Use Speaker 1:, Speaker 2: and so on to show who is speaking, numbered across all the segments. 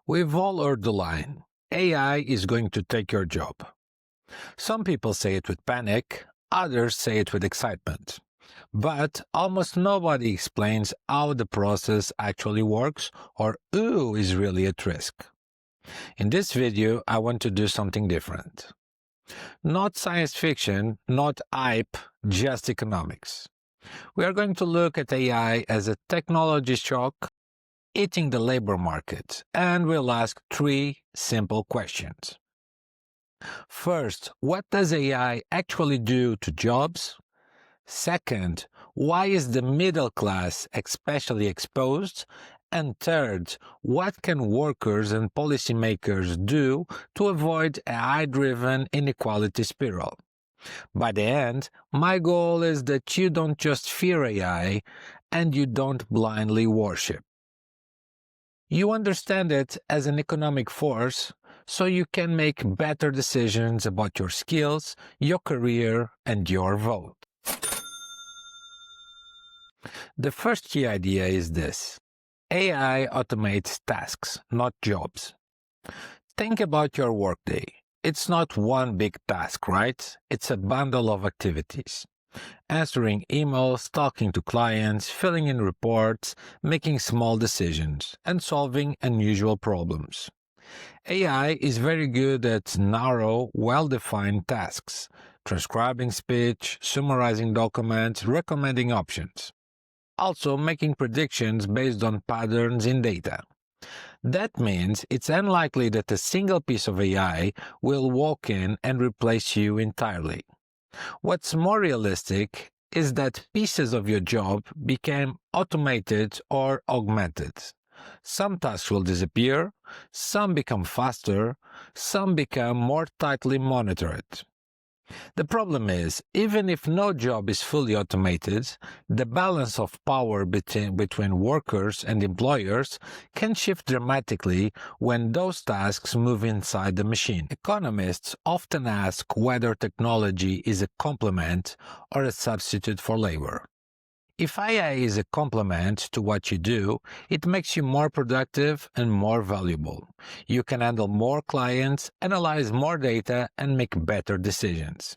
Speaker 1: We've all heard the line, AI is going to take your job. Some people say it with panic, others say it with excitement. But almost nobody explains how the process actually works or who is really at risk. In this video, I want to do something different. Not science fiction, not hype, just economics. We are going to look at AI as a technology shock hitting the labor market, and we'll ask three simple questions. First, what does AI actually do to jobs? Second, why is the middle class especially exposed? And third, what can workers and policymakers do to avoid a high-driven inequality spiral? By the end, my goal is that you don't just fear AI and you don't blindly worship. You understand it as an economic force so you can make better decisions about your skills, your career, and your vote. The first key idea is this. AI automates tasks, not jobs. Think about your workday. It's not one big task, right? It's a bundle of activities. Answering emails, talking to clients, filling in reports, making small decisions, and solving unusual problems. AI is very good at narrow, well-defined tasks, transcribing speech, summarizing documents, recommending options. Also making predictions based on patterns in data. That means it's unlikely that a single piece of AI will walk in and replace you entirely. What's more realistic is that pieces of your job become automated or augmented. Some tasks will disappear, some become faster, some become more tightly monitored. The problem is, even if no job is fully automated, the balance of power between workers and employers can shift dramatically when those tasks move inside the machine. Economists often ask whether technology is a complement or a substitute for labor. If AI is a complement to what you do, it makes you more productive and more valuable. You can handle more clients, analyze more data, and make better decisions.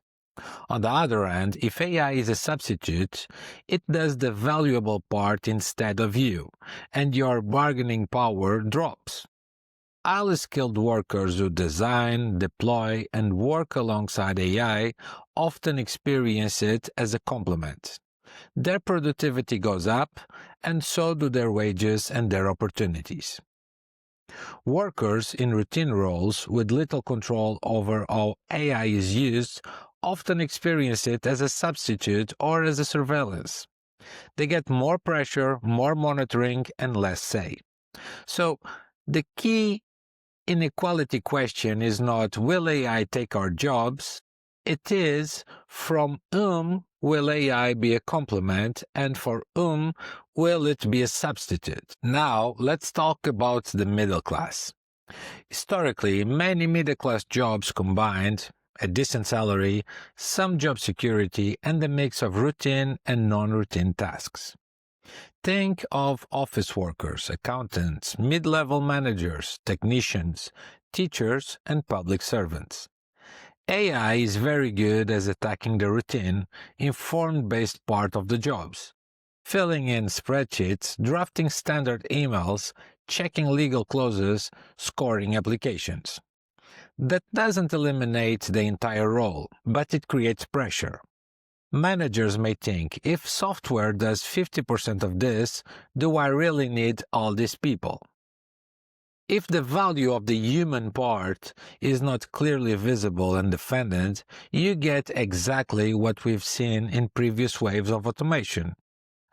Speaker 1: On the other hand, if AI is a substitute, it does the valuable part instead of you, and your bargaining power drops. Highly skilled workers who design, deploy, and work alongside AI often experience it as a complement. Their productivity goes up, and so do their wages and their opportunities. Workers in routine roles with little control over how AI is used often experience it as a substitute or as a surveillance. They get more pressure, more monitoring, and less say. So, the key inequality question is not will AI take our jobs? It is from whom will AI be a complement and for whom will it be a substitute? Now, let's talk about the middle class. Historically, many middle-class jobs combined a decent salary, some job security, and a mix of routine and non-routine tasks. Think of office workers, accountants, mid-level managers, technicians, teachers, and public servants. AI is very good at attacking the routine, informed-based part of the jobs. Filling in spreadsheets, drafting standard emails, checking legal clauses, scoring applications. That doesn't eliminate the entire role, but it creates pressure. Managers may think, if software does 50% of this, do I really need all these people? If the value of the human part is not clearly visible and defended, you get exactly what we've seen in previous waves of automation.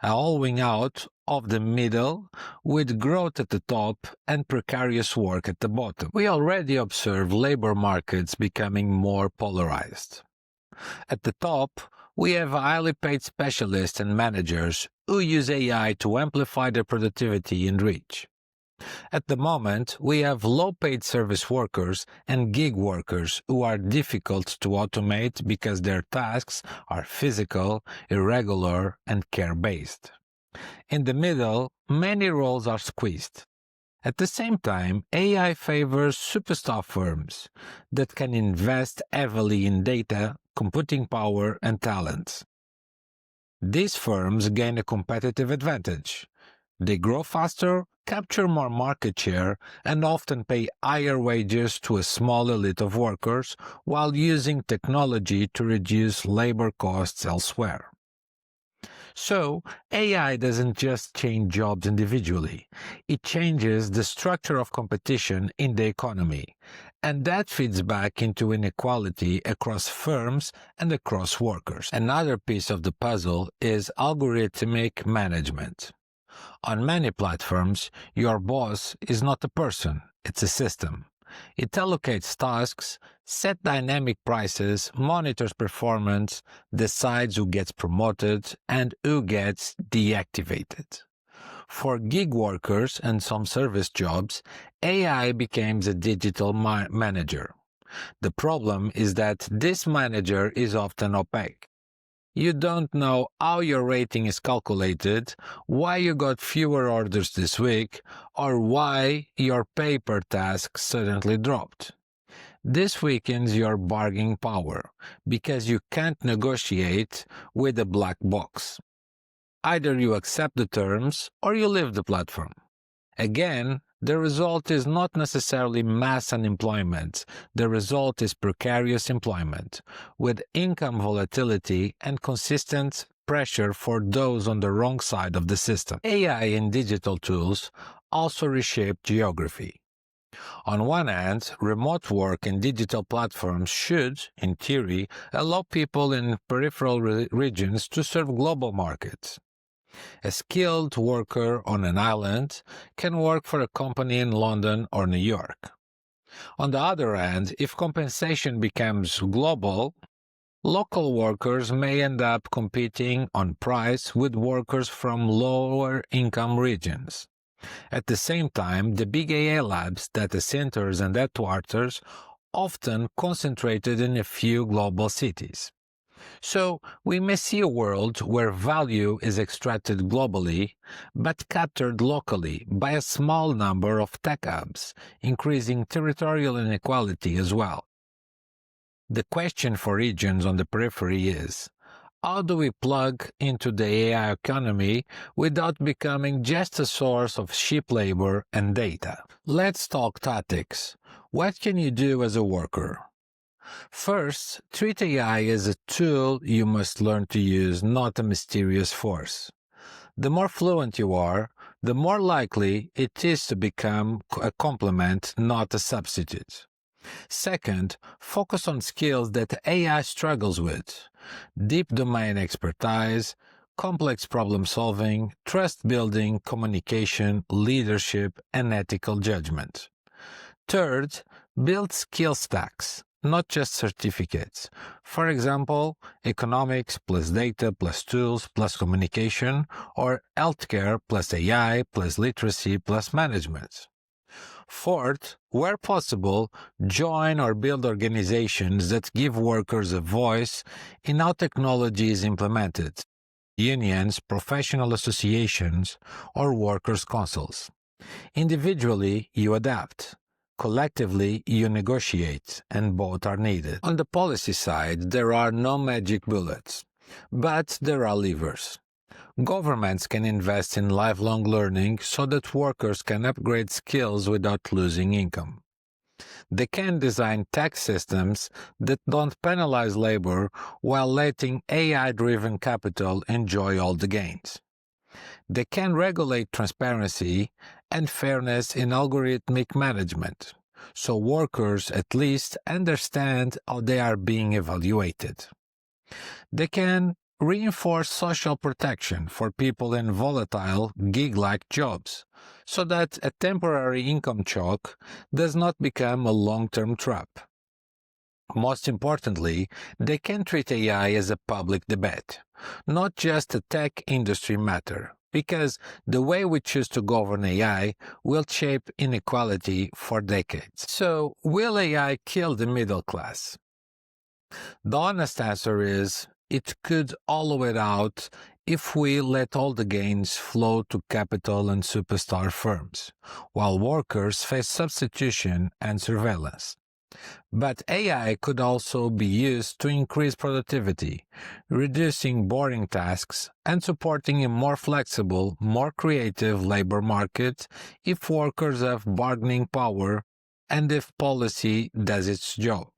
Speaker 1: A hollowing out of the middle with growth at the top and precarious work at the bottom. We already observe labor markets becoming more polarized. At the top, we have highly paid specialists and managers who use AI to amplify their productivity and reach. At the moment, we have low-paid service workers and gig workers who are difficult to automate because their tasks are physical, irregular, and care-based. In the middle, many roles are squeezed. At the same time, AI favors superstar firms that can invest heavily in data, computing power, and talent. These firms gain a competitive advantage. They grow faster, capture more market share, and often pay higher wages to a small elite of workers while using technology to reduce labor costs elsewhere. So, AI doesn't just change jobs individually, it changes the structure of competition in the economy, and that feeds back into inequality across firms and across workers. Another piece of the puzzle is algorithmic management. On many platforms, your boss is not a person, it's a system. It allocates tasks, sets dynamic prices, monitors performance, decides who gets promoted and who gets deactivated. For gig workers and some service jobs, AI becomes a digital manager. The problem is that this manager is often opaque. You don't know how your rating is calculated, why you got fewer orders this week, or why your pay per task suddenly dropped. This weakens your bargaining power because you can't negotiate with a black box. Either you accept the terms or you leave the platform. Again, the result is not necessarily mass unemployment. The result is precarious employment, with income volatility and consistent pressure for those on the wrong side of the system. AI and digital tools also reshape geography. On one hand, remote work and digital platforms should, in theory, allow people in peripheral regions to serve global markets. A skilled worker on an island can work for a company in London or New York. On the other hand, if compensation becomes global, local workers may end up competing on price with workers from lower income regions. At the same time, the big AI labs, data centers, and headquarters often concentrated in a few global cities. So, we may see a world where value is extracted globally, but captured locally by a small number of tech hubs, increasing territorial inequality as well. The question for regions on the periphery is, how do we plug into the AI economy without becoming just a source of cheap labor and data? Let's talk tactics. What can you do as a worker? First, treat AI as a tool you must learn to use, not a mysterious force. The more fluent you are, the more likely it is to become a complement, not a substitute. Second, focus on skills that AI struggles with: deep domain expertise, complex problem solving, trust building, communication, leadership, and ethical judgment. Third, build skill stacks, not just certificates. For example, economics plus data plus tools plus communication, or healthcare plus AI plus literacy plus management. Fourth, where possible, join or build organizations that give workers a voice in how technology is implemented: unions, professional associations, or workers' councils. Individually, you adapt. Collectively, you negotiate, and both are needed. On the policy side, there are no magic bullets, but there are levers. Governments can invest in lifelong learning so that workers can upgrade skills without losing income. They can design tax systems that don't penalize labor while letting AI-driven capital enjoy all the gains. They can regulate transparency and fairness in algorithmic management, so workers at least understand how they are being evaluated. They can reinforce social protection for people in volatile, gig-like jobs, so that a temporary income shock does not become a long-term trap. Most importantly, they can treat AI as a public debate, not just a tech industry matter, because the way we choose to govern AI will shape inequality for decades. So, will AI kill the middle class? The honest answer is, it could hollow it out if we let all the gains flow to capital and superstar firms, while workers face substitution and surveillance. But AI could also be used to increase productivity, reducing boring tasks and supporting a more flexible, more creative labor market if workers have bargaining power and if policy does its job.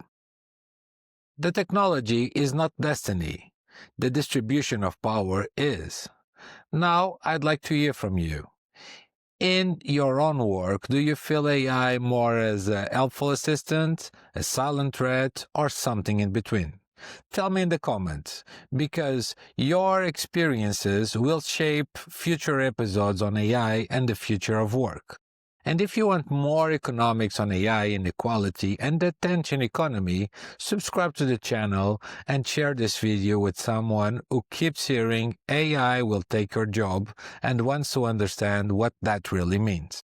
Speaker 1: The technology is not destiny. The distribution of power is. Now, I'd like to hear from you. In your own work, do you feel AI more as a helpful assistant, a silent threat, or something in between? Tell me in the comments, because your experiences will shape future episodes on AI and the future of work. And if you want more economics on AI inequality and the attention economy, subscribe to the channel and share this video with someone who keeps hearing AI will take your job and wants to understand what that really means.